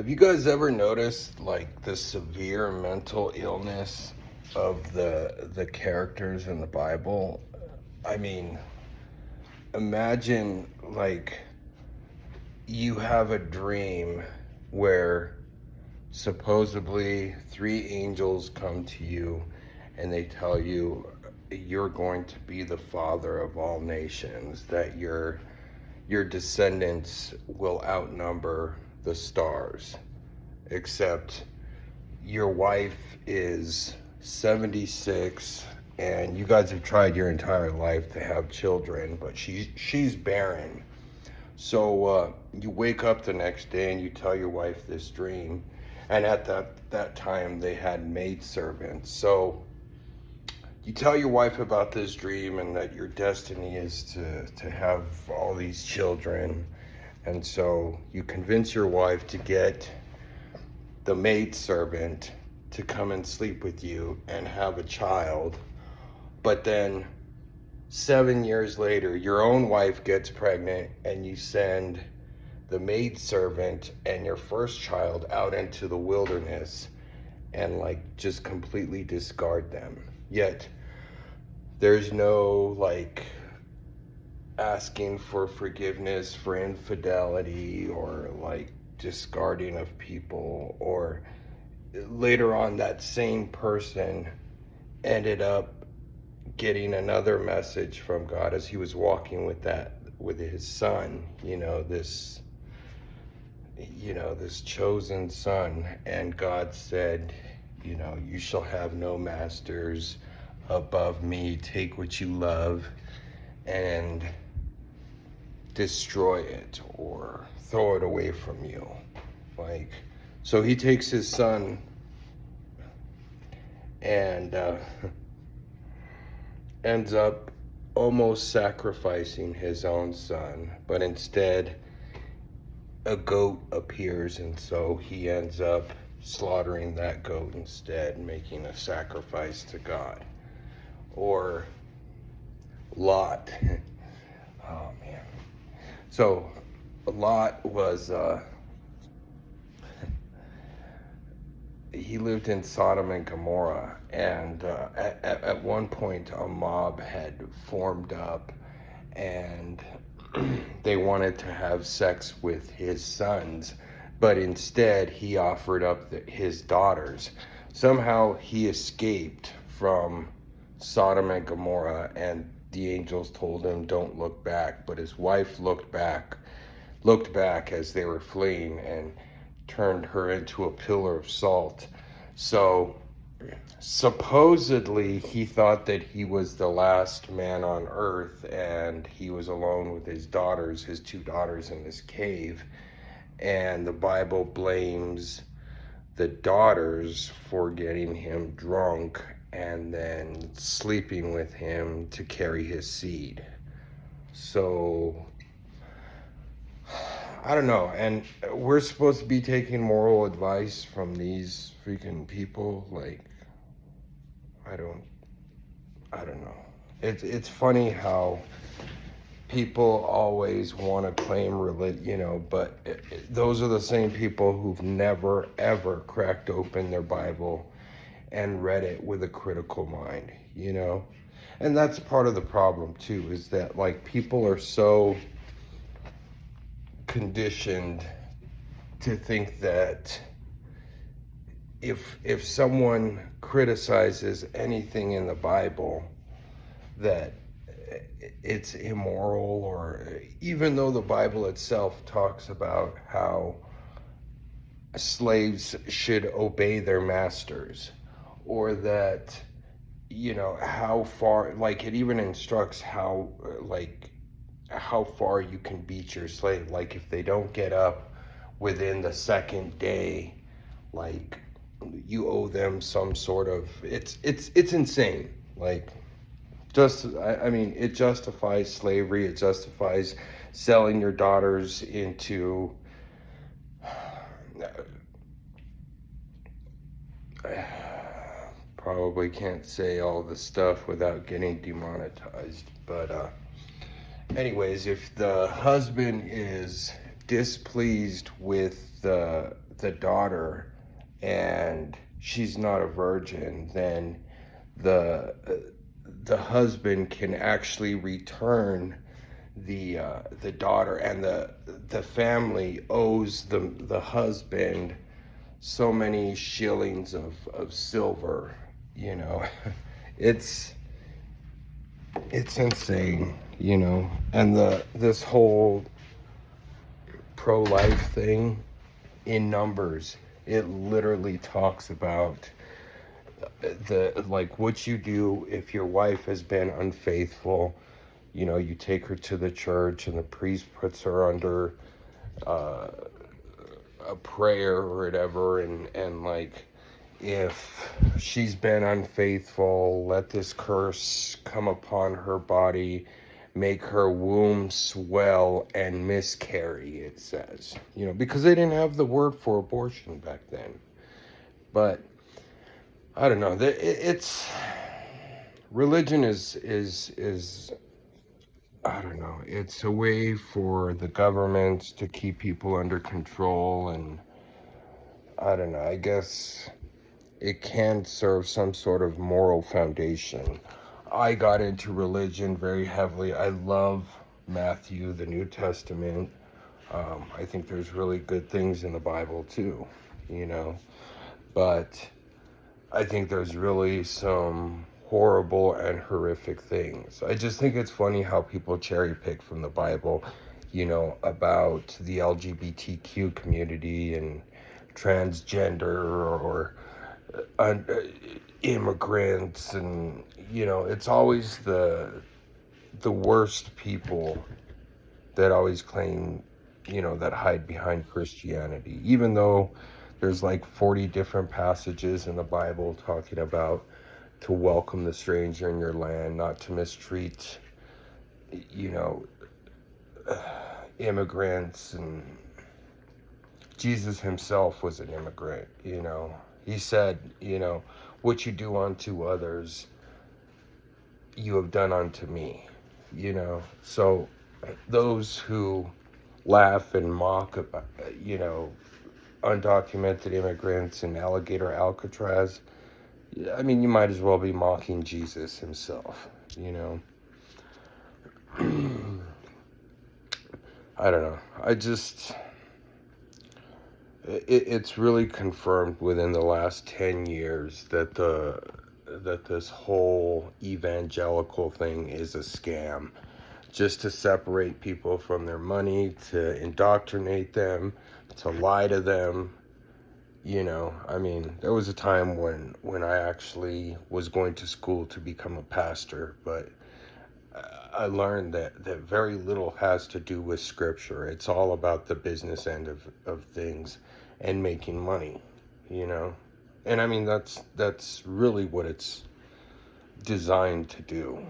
Have you guys ever noticed like the severe mental illness of the characters in the Bible? I mean, imagine like you have a dream where supposedly three angels come to you and they tell you you're going to be the father of all nations, that your descendants will outnumber the stars, except your wife is 76 and you guys have tried your entire life to have children, but she's barren. So you wake up the next day and you tell your wife this dream, and at that time they had maidservants. So you tell your wife about this dream and that your destiny is to have all these children. And so you convince your wife to get the maidservant to come and sleep with you and have a child. But then 7 years later, your own wife gets pregnant and you send the maidservant and your first child out into the wilderness and like just completely discard them. Yet there's no like asking for forgiveness for infidelity or like discarding of people. Or later on, that same person ended up getting another message from God as he was walking with his son, this chosen son. And God said, you shall have no masters above me. Take what you love and destroy it or throw it away from you. Like, so he takes his son and ends up almost sacrificing his own son, but instead a goat appears, and so he ends up slaughtering that goat instead, making a sacrifice to God. Or Lot. Oh man. So Lot was he lived in Sodom and Gomorrah, and at one point a mob had formed up and they wanted to have sex with his sons, but instead he offered up his daughters. Somehow he escaped from Sodom and Gomorrah, and the angels told him don't look back, but his wife looked back as they were fleeing and turned her into a pillar of salt. So supposedly he thought that he was the last man on earth, and he was alone with his two daughters in this cave. And the Bible blames the daughters for getting him drunk and then sleeping with him to carry his seed. So I don't know. And we're supposed to be taking moral advice from these freaking people. Like, I don't know. It's funny how people always want to claim religion, but those are the same people who've never ever cracked open their Bible and read it with a critical mind. And that's part of the problem too, is that like people are so conditioned to think that if someone criticizes anything in the Bible, that it's immoral, or even though the Bible itself talks about how slaves should obey their masters, or that how far, like it even instructs how far you can beat your slave. Like if they don't get up within the second day, like you owe them some sort of, it's insane. Like, it justifies slavery. It justifies selling your daughters into probably can't say all the stuff without getting demonetized, but anyways, if the husband is displeased with the daughter and she's not a virgin, then the the husband can actually return the daughter, and the family owes the husband so many shillings of silver. You know, it's it's insane. You know, and this whole pro-life thing in Numbers, it literally talks about the like what you do if your wife has been unfaithful. You know, you take her to the church and the priest puts her under uh, a prayer or whatever, and like if she's been unfaithful, let this curse come upon her body, make her womb swell and miscarry, it says. You know, because they didn't have the word for abortion back then. But I don't know. It's religion is I don't know. It's a way for the governments to keep people under control, and I don't know. I guess it can serve some sort of moral foundation. I got into religion very heavily. I love Matthew, the New Testament. I think there's really good things in the Bible too, you know. But I think there's really some horrible and horrific things. I just think it's funny how people cherry pick from the Bible, you know, about the LGBTQ community and transgender or uh, immigrants, and you know, it's always the worst people that always claim, you know, that hide behind Christianity, even though there's like 40 different passages in the Bible talking about to welcome the stranger in your land, not to mistreat, you know, immigrants. And Jesus himself was an immigrant, you know. He said, you know, what you do unto others, you have done unto me, you know. So those who laugh and mock about, you know, undocumented immigrants in Alligator Alcatraz, I mean, you might as well be mocking Jesus himself, you know. I don't know. It's really confirmed within the last 10 years that this whole evangelical thing is a scam, just to separate people from their money, to indoctrinate them, to lie to them. You know, I mean, there was a time when I actually was going to school to become a pastor, but I learned that very little has to do with scripture. It's all about the business end of things and making money, you know? And I mean, that's really what it's designed to do,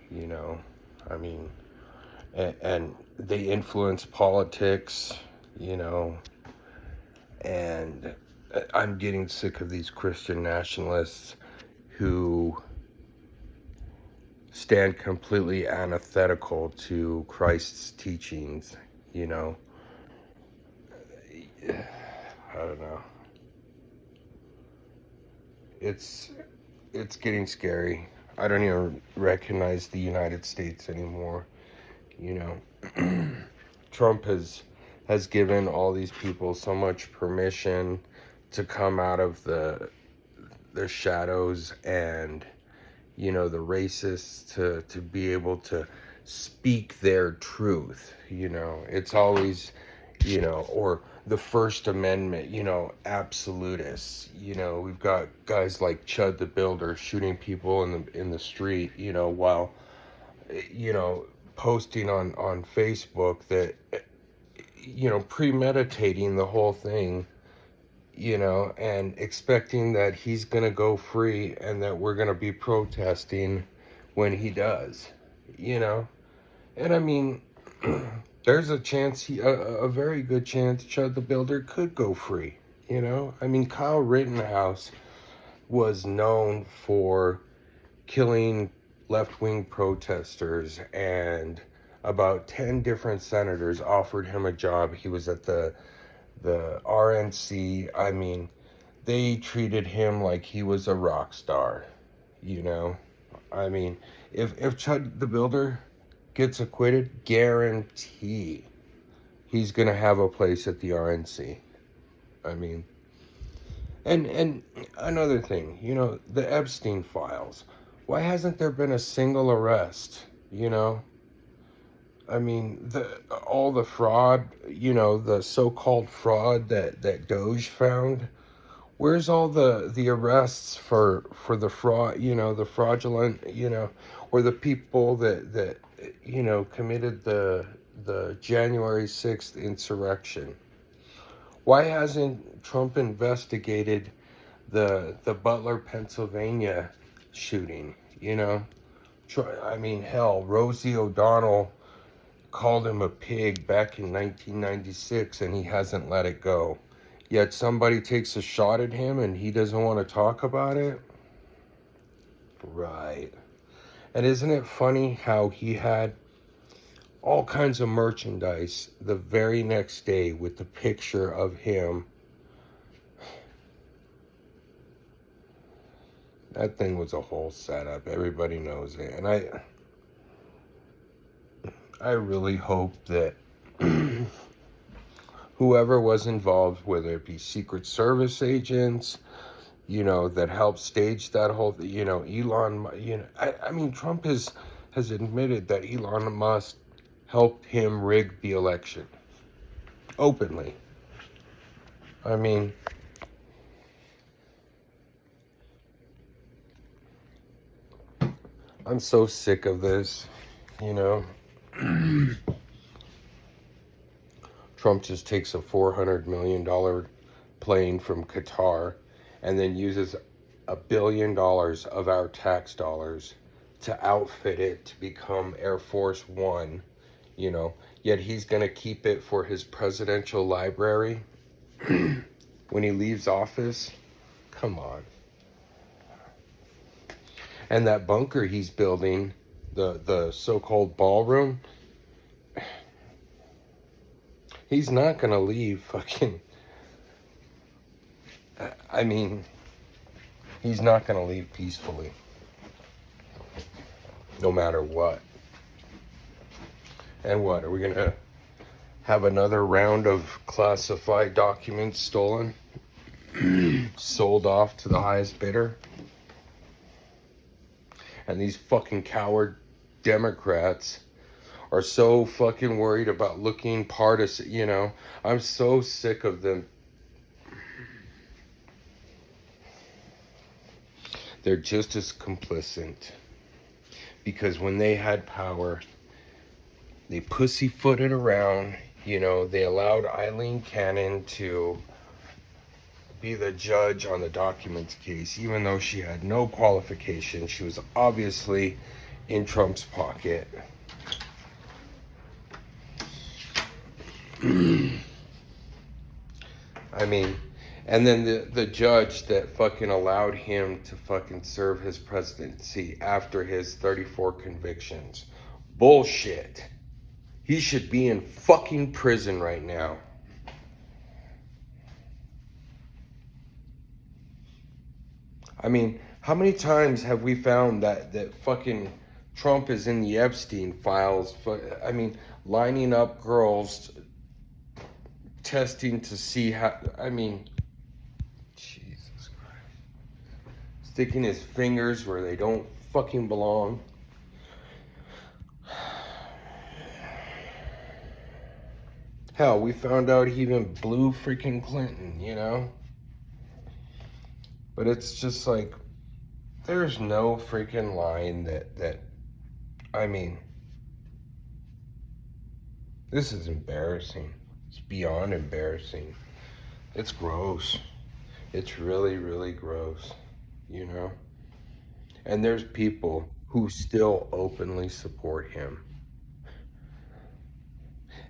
you know? I mean, and they influence politics, you know, and I'm getting sick of these Christian nationalists who stand completely antithetical to Christ's teachings, you know. I don't know. It's it's getting scary. I don't even recognize the United States anymore, you know. Trump has given all these people so much permission to come out of the shadows, and you know, the racists to be able to speak their truth. You know, it's always, you know, or the First Amendment, you know, absolutists. You know, we've got guys like Chud the Builder shooting people in the street, you know, while, you know, posting on Facebook that, you know, premeditating the whole thing, you know, and expecting that he's going to go free and that we're going to be protesting when he does, you know. And I mean, there's a chance, a very good chance Chud the Builder could go free, you know. I mean, Kyle Rittenhouse was known for killing left-wing protesters, and about 10 different senators offered him a job. He was at the the RNC, I mean, they treated him like he was a rock star, you know? I mean, if Chud the Builder gets acquitted, guarantee he's gonna have a place at the RNC. I mean, and another thing, you know, the Epstein files. Why hasn't there been a single arrest? You know, I mean, all the fraud, you know, the so-called fraud that Doge found. Where's all the arrests for the fraud? You know, the fraudulent. You know, or the people that you know committed the January 6th insurrection. Why hasn't Trump investigated the Butler, Pennsylvania shooting? You know, I mean, hell, Rosie O'Donnell called him a pig back in 1996, and he hasn't let it go. Yet somebody takes a shot at him, and he doesn't want to talk about it. Right. And isn't it funny how he had all kinds of merchandise the very next day with the picture of him? That thing was a whole setup. Everybody knows it. And I really hope that whoever was involved, whether it be Secret Service agents, you know, that helped stage that whole, you know, Elon, you know, I mean, Trump has admitted that Elon Musk helped him rig the election openly. I mean, I'm so sick of this, you know. Trump just takes a $400 million plane from Qatar and then uses $1 billion of our tax dollars to outfit it to become Air Force One, you know. Yet he's going to keep it for his presidential library when he leaves office. Come on. And that bunker he's building, the so-called ballroom, he's not going to leave fucking... I mean, he's not going to leave peacefully. No matter what. And what, are we going to have another round of classified documents stolen? Sold off to the highest bidder? And these fucking coward Democrats are so fucking worried about looking partisan, you know. I'm so sick of them. They're just as complicit. Because when they had power, they pussyfooted around, you know. They allowed Eileen Cannon to be the judge on the documents case, even though she had no qualifications. She was obviously in Trump's pocket. I mean, and then the judge that fucking allowed him to fucking serve his presidency after his 34 convictions. Bullshit. He should be in fucking prison right now. I mean, how many times have we found that fucking Trump is in the Epstein files? I mean, lining up girls, testing to see how, I mean, Jesus Christ. Sticking his fingers where they don't fucking belong. Hell, we found out he even blew freaking Clinton, you know? But it's just like, there's no freaking line that I mean, this is embarrassing. It's beyond embarrassing. It's gross. It's really, really gross, you know? And there's people who still openly support him.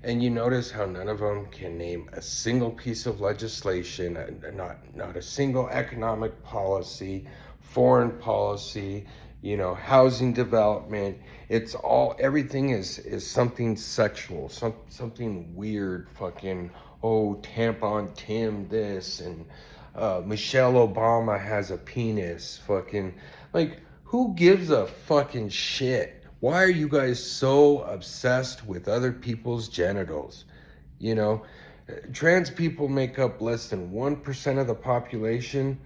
And you notice how none of them can name a single piece of legislation, not a single economic policy, foreign policy, you know, housing development. It's all, everything is something sexual, something weird, fucking oh, tampon Tim this, and Michelle Obama has a penis. Fucking, like, who gives a fucking shit? Why are you guys so obsessed with other people's genitals? You know, trans people make up less than 1% of the population,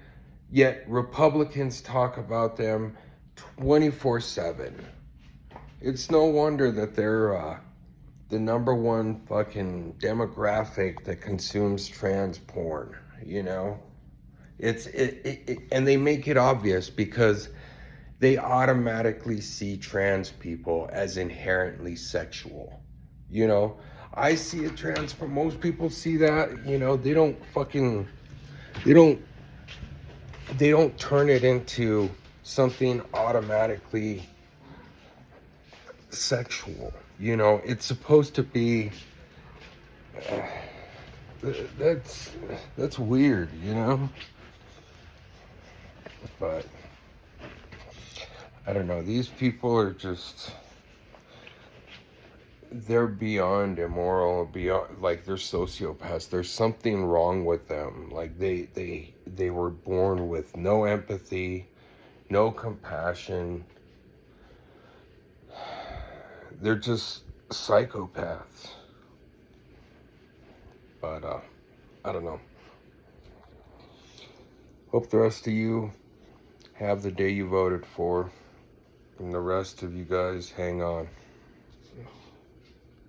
yet Republicans talk about them 24/7. It's no wonder that they're the number one fucking demographic that consumes trans porn, you know? And they make it obvious because they automatically see trans people as inherently sexual. You know, I see a trans, but most people see that, you know, they don't, they don't turn it into something automatically sexual. You know, it's supposed to be, that's, that's weird, you know? But I don't know, these people are just, they're beyond immoral, beyond, like, they're sociopaths. There's something wrong with them. Like, they were born with no empathy, no compassion. They're just psychopaths. But I don't know. Hope the rest of you have the day you voted for, and the rest of you guys hang on.